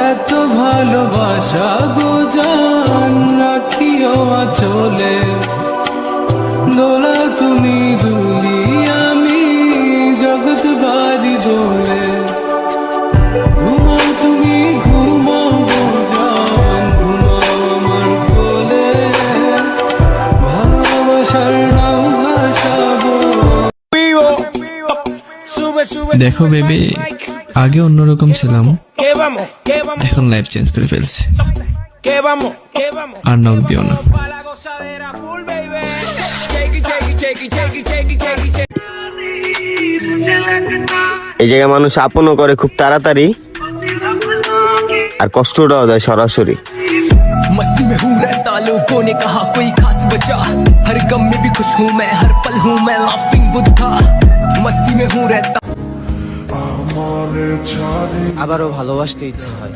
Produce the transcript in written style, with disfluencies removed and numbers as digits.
এত ভালোবাসা গো জান রাখিও চলে দোলা তুমি দুলি আমি জগৎ বাড়ি দোলে ঘুমাও তুমি ঘুমাও গো জান ঘুমাও আমার কোলে ভালোবাসার নাও ভাসাবো। দেখো বেবি, আগে অন্যরকম ছিলাম, এখন লাইফ চেঞ্জ করে ফেলছি। আর নক দিও না। এই জায়গায় মানুষ আপনও করে খুব তাড়াতাড়ি, আর কষ্টটাও দেয় সরাসরি। मस्ती में हूँ रहता, लोगों ने कहा कोई खास बचा, हर गम में भी खुश हूँ मैं, हर पल हूँ मैं लाफिंग बुद्धा, मस्ती में हूँ रहता। আবারও ভালোবাসতে ইচ্ছা হয়।